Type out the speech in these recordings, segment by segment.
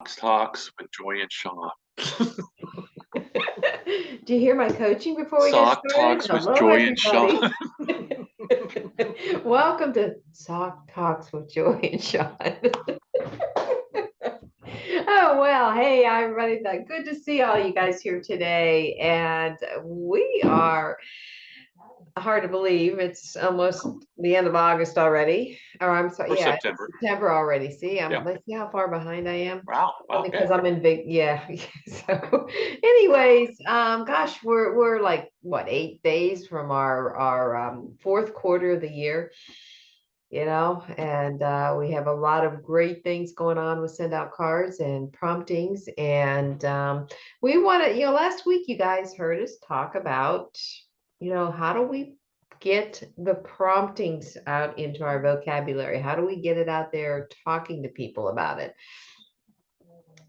Talks with Joy and Sean. Do you hear my coaching before we get Sock started? Talks with Hello, Joy and Sean. everybody. Welcome to Sock Talks with Joy and Sean. Oh, well, hey, everybody. Good to see all you guys here today. And we are hard to believe it's almost the end of August already. Or I'm sorry, For yeah, it's September. September already. See, Yeah. let's see how far behind I am. Wow. Only Okay. because I'm in big, yeah. So, anyways, gosh, we're like what, 8 days from our fourth quarter of the year, and we have a lot of great things going on with send out cards and promptings, and we want to, last week you guys heard us talk about, how do we get the promptings out into our vocabulary? How do we get it out there talking to people about it?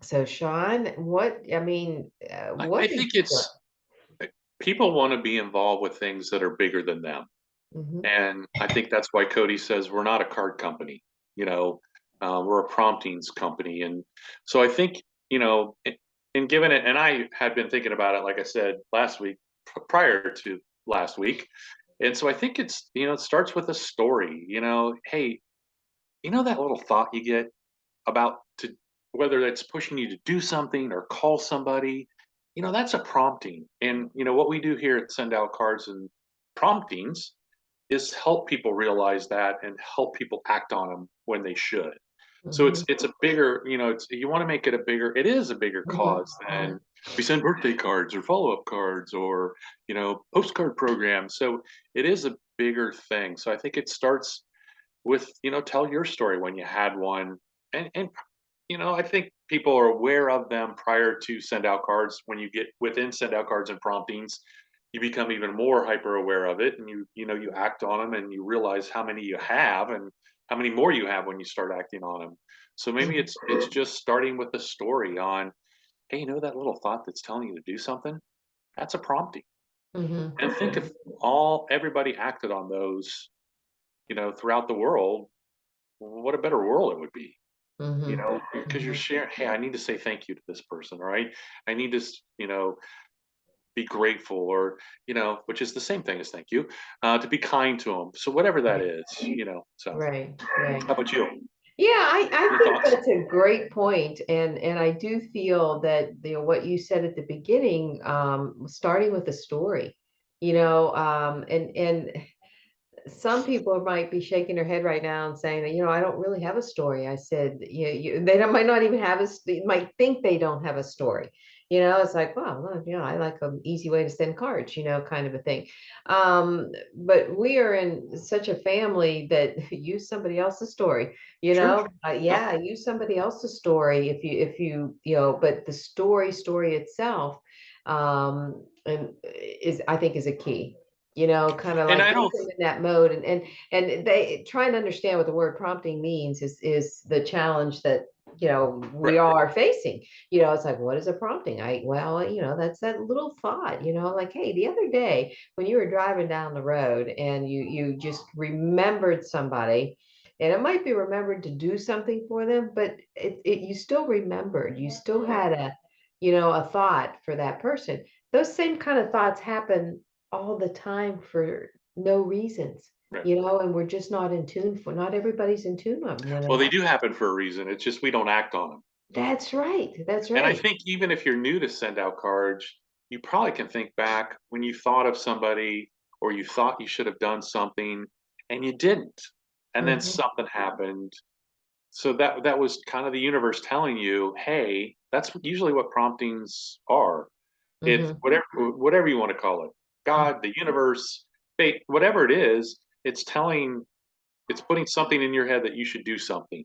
So, Sean, I what are you think doing? people want to be involved with things that are bigger than them. Mhm. And I think that's why Cody says we're not a card company, you know, we're a promptings company. And so I think, you know, in given it, and I had been thinking about it, like I said last week, prior to last week. And so I think it starts with a story, hey, that little thought you get about to whether that's pushing you to do something or call somebody, that's a prompting. And what we do here at Send Out Cards and Promptings is help people realize that and help people act on them when they should. So Mhm. it's a bigger, you want to make it a bigger, it is a bigger Mhm. cause than we send birthday cards or follow-up cards or postcard programs. So it is a bigger thing. So I think it starts with, tell your story when you had one. And I think people are aware of them prior to send out cards. When you get within send out cards and promptings, you become even more hyper aware of it, and you act on them, and you realize how many you have and how many more you have when you start acting on them. So maybe Mhm. it's just starting with a story on, hey, that little thought that's telling you to do something? That's a prompting. Mhm. And think if everybody acted on those, throughout the world, what a better world it would be. Mhm. Because you're Mhm. sharing, hey, I need to say thank you to this person, right? I need to, be grateful, or, which is the same thing as thank you, to be kind to them. So whatever that Right. is, so Right. Right. how about you? Yeah, I Your think thoughts? that's a great point, and I do feel that, what you said at the beginning, starting with a story, and some people might be shaking their head right now and saying, I don't really have a story. I said, they might not even have they might think they don't have a story. It's like, well, I like an easy way to send cards, kind of a thing. But we are in such a family that use somebody else's story, Sure. Yep. yeah, use somebody else's story if you, but the story itself, and is, I think, is a key, kind of And like I gets don't. them in that mode, and they trying to understand what the word prompting means is the challenge that we Right. are facing. It's like, what is a prompting? That's that little thought, like, hey, the other day when you were driving down the road and you just remembered somebody, and it might be remembered to do something for them, but you still remembered, you still had a thought for that person. Those same kind of thoughts happen all the time for no reasons, Right. and we're just not in tune for, not everybody's in tune on when it Well, they happens. do happen for a reason. It's just we don't act on them. That's right. That's And I right. think even if you're new to send out cards, you probably can think back when you thought of somebody, or you thought you should have done something and you didn't. And then Mhm, something happened. So that was kind of the universe telling you, hey, that's usually what promptings are. It's mhm, whatever you want to call it, mm, God, the universe, fate, whatever it is, it's putting something in your head that you should do something.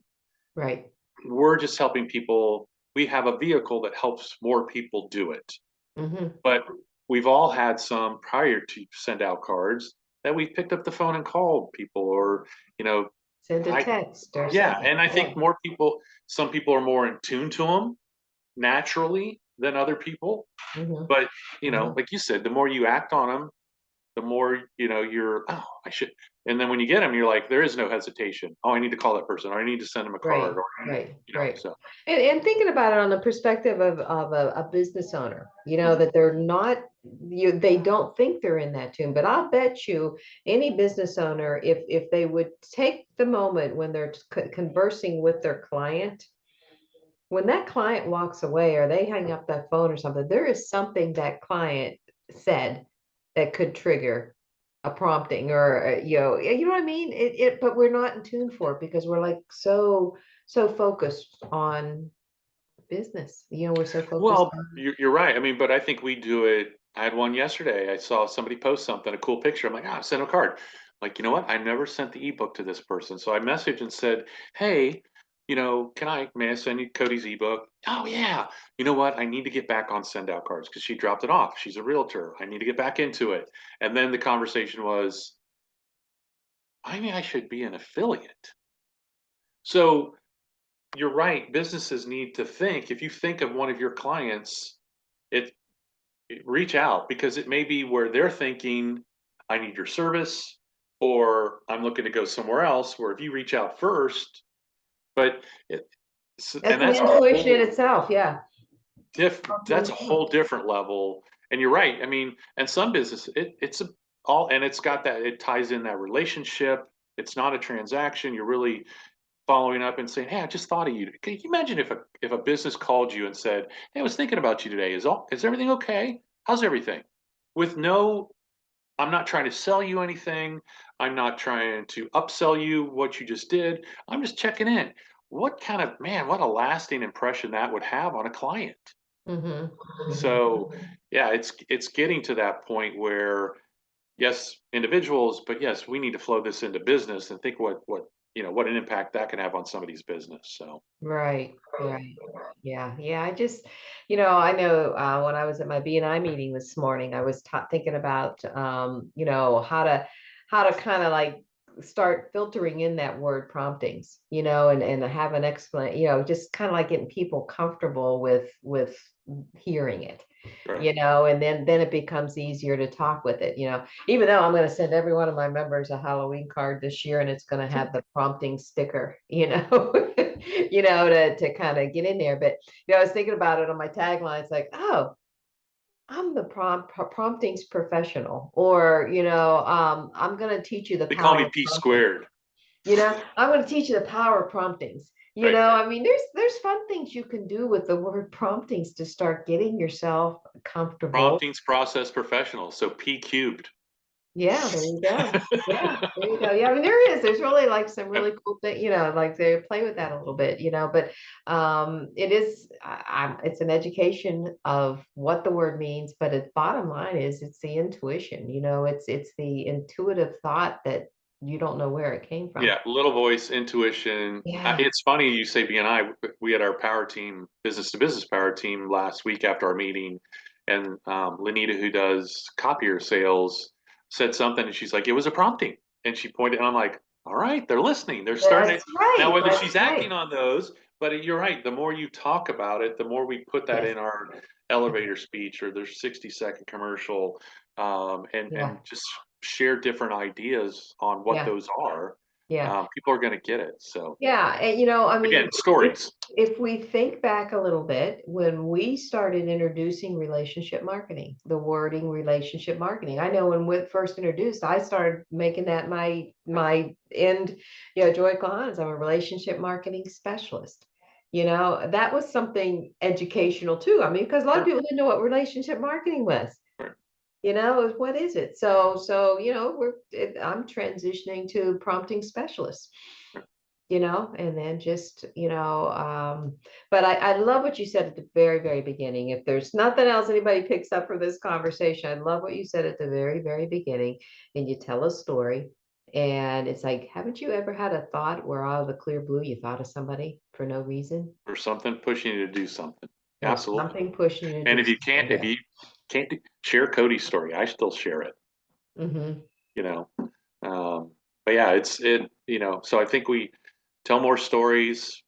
right. We're just helping people. We have a vehicle that helps more people do it. Mhm. But we've all had some prior to send out cards that we've picked up the phone and called people, or, you know, Send a I, text or yeah. something. And I Yeah. think some people are more in tune to them naturally than other people. Mhm, But, mhm, like you said, the more you act on them, the more, you're, oh, I should. And then when you get them, you're like, there is no hesitation. Oh, I need to call that person, or I need to send them a card, Right, or, right, right. so. And thinking about it on the perspective of a business owner, Mhm. that they're not, they don't think they're in that tune, but I'll bet you any business owner, if they would take the moment when they're conversing with their client, when that client walks away or they hang up that phone or something, there is something that client said that could trigger a prompting, or you know what I mean? But we're not in tune for it because we're like so focused on business. We're so focused Well, on. you're right. I mean, but I think we do it. I had one yesterday. I saw somebody post something, a cool picture. I'm like, ah, send them a card. Like, you know what? I never sent the ebook to this person. So I messaged and said, hey, may I send you Cody's ebook? Oh, yeah. You know what? I need to get back on send out cards because she dropped it off. She's a realtor. I need to get back into it. And then the conversation was, I mean, I should be an affiliate. So you're right. Businesses need to think. If you think of one of your clients, it reach out because it may be where they're thinking, I need your service, or I'm looking to go somewhere else. Where if you reach out first, but it, and That's an intuition in itself. Yeah. that's a whole different level. And you're right. I mean, and some business, all, and it's got that, it ties in that relationship. It's not a transaction. You're really following up and saying, "Hey, I just thought of you." Can you imagine if a business called you and said, "Hey, I was thinking about you today. Is everything okay? How's everything?" With no, I'm not trying to sell you anything. I'm not trying to upsell you what you just did. I'm just checking in. What kind of, man, what a lasting impression that would have on a client. Hmm. So, yeah, it's getting to that point where, yes, individuals, but yes, we need to flow this into business and think what an impact that can have on somebody's business. So, Right, right. Yeah, yeah. I know when I was at my BNI meeting this morning, I was thinking about, how to kind of like start filtering in that word promptings, and have an explanation, just kind of like getting people comfortable with hearing it, right. and then it becomes easier to talk with it, even though I'm going to send every one of my members a Halloween card this year and it's going to have the prompting sticker, to kind of get in there. But I was thinking about it on my tagline. It's like, oh, I'm the promptings professional, or I'm going to teach you the They call power me of P prompting. squared, I'm going to teach you the power of promptings. right? I mean, there's fun things you can do with the word promptings to start getting yourself comfortable. Promptings process professional. So P cubed. Yeah, there you go. Yeah, there you go. Yeah, I mean, there's really like some really cool thing, like they play with that a little bit, but it is, it's an education of what the word means, but its bottom line is it's the intuition, it's the intuitive thought that you don't know where it came from. Yeah, little voice, intuition. Yeah. It's funny you say BNI. We had our power team, business to business power team last week after our meeting, and Lenita, who does copier sales, said something, and she's like, "It was a prompting," and she pointed, and I'm like, "All right, they're listening. They're starting That's to now." right. Whether That's she's acting right. on those, but you're right. The more you talk about it, the more we put that Yes. in our elevator speech or their 60-second commercial, and Yeah. just share different ideas on what Yeah. those are. Yeah. People are going to get it. So Yeah. And I again, mean, if stories. if we think back a little bit, when we started introducing relationship marketing, the wording relationship marketing, I know when we first introduced, I started making that my end, Joy Kahans, I'm a relationship marketing specialist. That was something educational too. I mean, because a lot of Sure. people didn't know what relationship marketing was. Sure. What is it? So I'm transitioning to prompting specialist, and then just, but I love what you said at the very, very beginning. If there's nothing else anybody picks up from this conversation, I love what you said at the very, very beginning. And you tell a story, and it's like, haven't you ever had a thought where out of the clear blue you thought of somebody for no reason? Or something pushing you to do something. There's Absolutely. something pushing you to And do if you something. can't, if Yeah. you can't share Cody's story, I still share it. Hmm. You know, but yeah, so I think we tell more stories.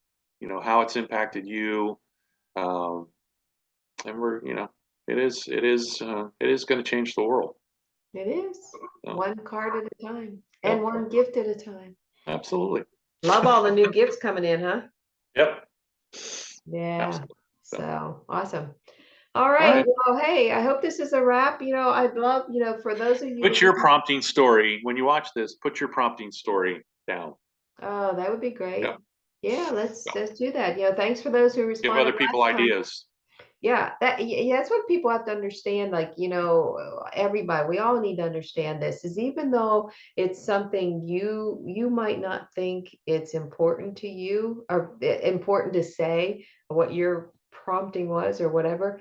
How it's impacted you, um, and it is going to change the world. It is. So, One card at a time and yep, one gift at a time. absolutely. Love all the new gifts coming in, huh? Yep, Yeah. absolutely. So, So awesome. All all right. right. Well, hey, I hope this is a wrap. I'd love, for those of you Put your who, prompting story when you watch this. Put your prompting story down. oh, that would be Yep. great. Yeah, let's So, let's do that. Thanks for those who give responded other people last time. ideas. Yeah, yeah, that's what people have to understand. Like, everybody, we all need to understand this is even though it's something you might not think it's important to you or important to say what your prompting was or whatever,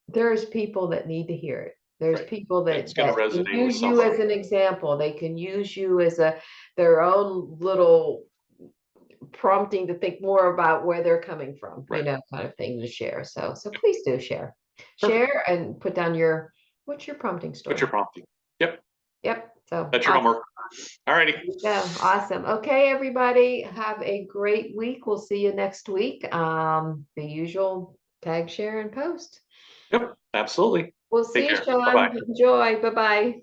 there's people that need to hear it. There's Right. people It's that going to can resonate with use you as somebody. an example. They can use you as their own little prompting to think more about where they're coming from, Right. kind of thing to share. So Yep. please do share. Perfect. Share and put down what's your prompting Put your story? prompting. Yep. Yep. So That's your awesome. homework. All righty. There you go. Awesome. Okay, everybody, have a great week. We'll see you next week. The usual tag, share, and post. Yep. Absolutely. We'll Take see you, care. Bye bye. Sean. Enjoy. Bye-bye.